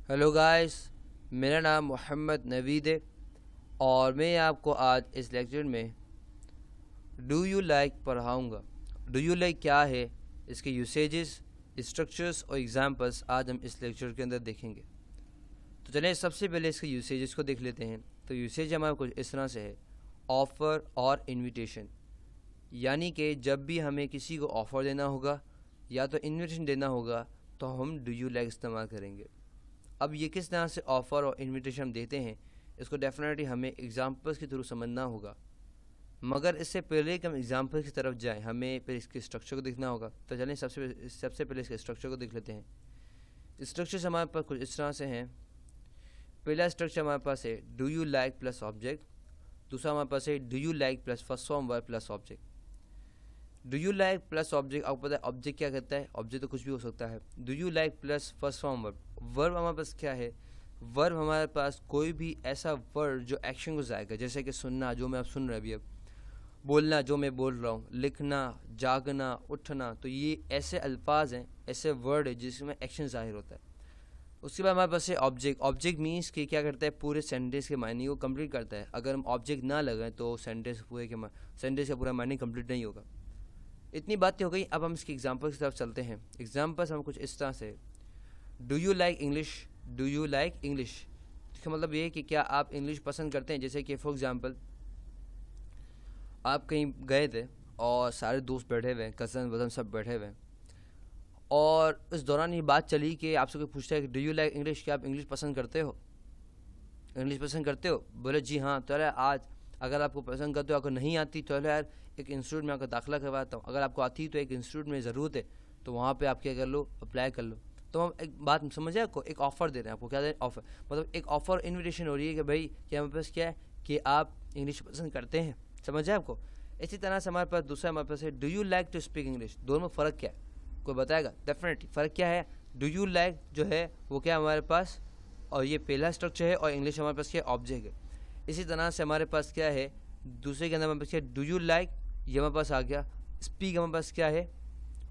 Hello guys, मेरा नाम मोहम्मद नवीद है और मैं आपको आज इस लेक्चर में डू यू लाइक पढ़ाऊँगा। डू यू लाइक क्या है, इसके यूसेजेस, स्ट्रक्चर्स और एग्जांपल्स आज हम इस लेक्चर के अंदर देखेंगे। तो चलिए सबसे पहले इसके यूसेजेस को देख लेते हैं। तो यूसेज हमारा कुछ इस तरह से है, ऑफ़र और इन्विटेशन। यानी कि जब भी हमें किसी को ऑफ़र देना होगा या तो इन्विटेशन देना होगा तो हम डू यू लाइक इस्तेमाल करेंगे। अब ये किस तरह से ऑफ़र और इन्विटेशन हम देते हैं, इसको डेफिनेटली हमें एग्जांपल्स के थ्रू समझना होगा। मगर इससे पहले कि हम एग्जांपल्स की तरफ जाएं, हमें फिर इसके स्ट्रक्चर को देखना होगा। तो चलें सबसे पहले इसके स्ट्रक्चर को देख लेते हैं। स्ट्रक्चर्स हमारे पास कुछ इस तरह से हैं। पहला स्ट्रक्चर हमारे पास है do you like plus object. दूसरा हमारे पास है do you like plus first form verb plus object. Do you like plus object, आपको पता है ऑब्जेक्ट क्या कहता है? ऑब्जेक्ट तो कुछ भी हो सकता है। Do you like plus first form verb. Verb हमारे पास क्या है? वर्ब हमारे पास कोई भी ऐसा वर्ड जो एक्शन को जाएगा, जैसे कि सुनना, जो मैं आप सुन रहे अभी, अब बोलना, जो मैं बोल रहा हूँ, लिखना, जागना, उठना, तो ये ऐसे अल्फाज हैं, ऐसे वर्ड है जिसमें एक्शन जाहिर होता है। उसके बाद हमारे पास है ऑब्जेक्ट। ऑब्जेक्ट मीन्स कि क्या करता है, पूरे सेंटेंस के मायने को कंप्लीट करता है। अगर हम ऑब्जेक्ट ना लगाएं तो सेंटेंस का पूरा मायने कंप्लीट नहीं होगा। इतनी बातें हो गई, अब हम इसके एग्जांपल्स की तरफ चलते हैं। एग्जांपल्स हम कुछ इस तरह से, do you like English. Do you like English, इसका मतलब ये है कि क्या आप इंग्लिश पसंद करते हैं। जैसे कि फॉर एग्जांपल आप कहीं गए थे और सारे दोस्त बैठे हुए हैं, कज़न वज़न सब बैठे हुए हैं, और इस दौरान ये बात चली कि आपसे कोई पूछता है कि डू यू लाइक इंग्लिश, क्या आप इंग्लिश पसंद करते हो? इंग्लिश पसंद करते हो? बोले जी हाँ। तो आज अगर आपको पसंद करते हो, अगर नहीं आती तो यार एक इंस्टीट्यूट में आपका दाखिला करवाता हूँ। अगर आपको आती तो एक इंस्टीट्यूट में ज़रूरत है तो वहाँ पे आप क्या कर लो, अप्लाई कर लो। तो हम एक बात समझे आपको, एक ऑफ़र दे रहे हैं आपको। क्या दे रहे हैं? ऑफ़र। मतलब एक ऑफ़र इन्विटेशन हो रही है कि भाई क्या हमारे पास क्या है कि आप इंग्लिश पसंद करते हैं। समझे आपको? इसी तरह से हमारे पास दूसरा हमारे पास है do you like to speak English. दोनों में फ़र्क क्या है, कोई बताएगा? डेफिनेटली फ़र्क क्या है। डू यू लाइक जो है वो क्या हमारे पास, और ये पहला स्ट्रक्चर है, और इंग्लिश हमारे पास क्या ऑब्जेक्ट है। इसी तरह से हमारे पास क्या है, दूसरे के अंदर हमारे पास क्या, डू यू लाइक, ये हमारे पास आ गया। स्पीक हमारे पास क्या है,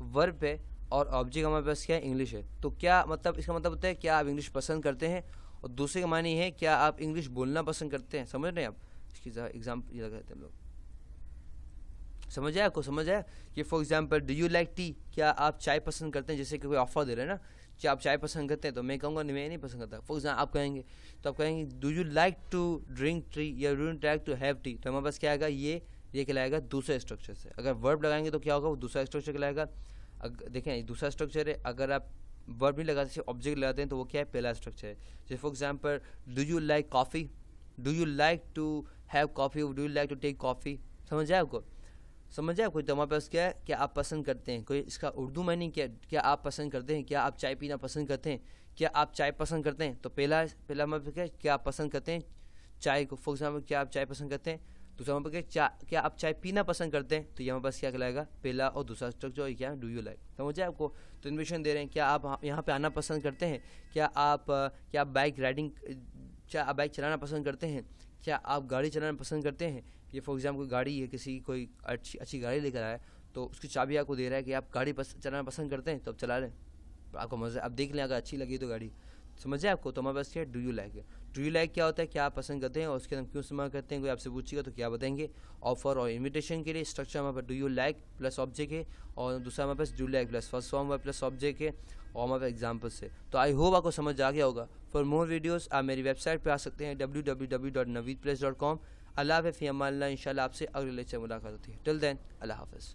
वर्ब है, और ऑब्जेक्ट हमारे पास क्या है, इंग्लिश है। तो क्या मतलब, इसका मतलब होता है क्या आप इंग्लिश पसंद करते हैं, और दूसरे का मानी है क्या आप इंग्लिश बोलना पसंद करते हैं। समझ रहे हैं आप? इसकी एग्जाम्पल ये लगाते हैं हम लोग। समझ आया आपको? समझ आया कि for example do you like T, क्या आप चाय पसंद करते हैं। जैसे कि कोई ऑफर दे रहे हैं ना, क्या आप चाय पसंद करते हैं, तो मैं कहूँगा नहीं, मैं नहीं पसंद करता। फॉर एग्जाम्पल आप कहेंगे, तो आप कहेंगे do you like to drink tea या do you like to have tea, तो हमारे पास क्या आएगा, ये कहलाएगा दूसरे स्ट्रक्चर से। अगर वर्ब लगाएंगे तो क्या होगा, वो दूसरा स्ट्रक्चर कहलाएगा। देखें दूसरा स्ट्रक्चर है, अगर आप वर्ब नहीं लगाते, सिर्फ ऑब्जेक्ट लगाते हैं, तो वो क्या है, पहला स्ट्रक्चर है। जैसे for example do you like coffee, do you like to have coffee, do you like to take coffee. समझ आया आपको? समझ आया कोई? तो हमारे पास क्या है, क्या आप पसंद करते हैं। कोई इसका उर्दू मीनिंग क्या आप पसंद करते हैं, क्या आप चाय पीना पसंद करते हैं, क्या आप चाय पसंद करते हैं। तो पहला हमारे पास क्या आप पसंद करते हैं चाय को। फॉर एग्जाम्पल क्या आप चाय पसंद करते हैं। दूसरा हमारे पास क्या आप चाय पीना पसंद करते हैं। तो ये हमारे पास क्या कहलाएगा, पहला और दूसरा स्ट्रक्चर क्या है, डू यू लाइक। समझ आया आपको? तो इन्विटेशन दे रहे हैं, क्या आप यहाँ पे आना पसंद करते हैं, क्या आप बाइक राइडिंग, क्या आप बाइक चलाना पसंद करते हैं, क्या आप गाड़ी चलाना पसंद करते हैं। ये फॉर एग्जाम्पल गाड़ी है, किसी कोई अच्छी गाड़ी लेकर आया, तो उसकी चाबी आपको दे रहा है कि आप गाड़ी चलाना पसंद करते हैं, तो अब चला लें, आपको मज़ा, अब देख लें अगर अच्छी लगी तो गाड़ी। समझे आपको? तो हमारे पास क्या, डू यू लाइक है। डू यू लाइक क्या होता है, क्या आप पसंद करते हैं, और उसके अंदर क्यों इस्तेमाल करते हैं। कोई आपसे पूछेगा तो क्या बताएंगे, ऑफर और इन्विटेशन के लिए। स्ट्रक्चर हमारे पास do you like plus object है, और दूसरा हमारे पास do like plus first form plus object है, और हमारे पास एग्जाम्पल्स है। तो आई होप आपको समझ आ गया होगा। फॉर मोर वीडियोज़ आप मेरी वेबसाइट पर आ सकते हैं www.naveedpress.com। अल्लाह हाफ़िज़, फ़ी अमान अल्लाह। इंशाल्लाह आपसे अगले लेक्चर मुलाकात होती है। टिल देन अल्लाह हाफ़िज़।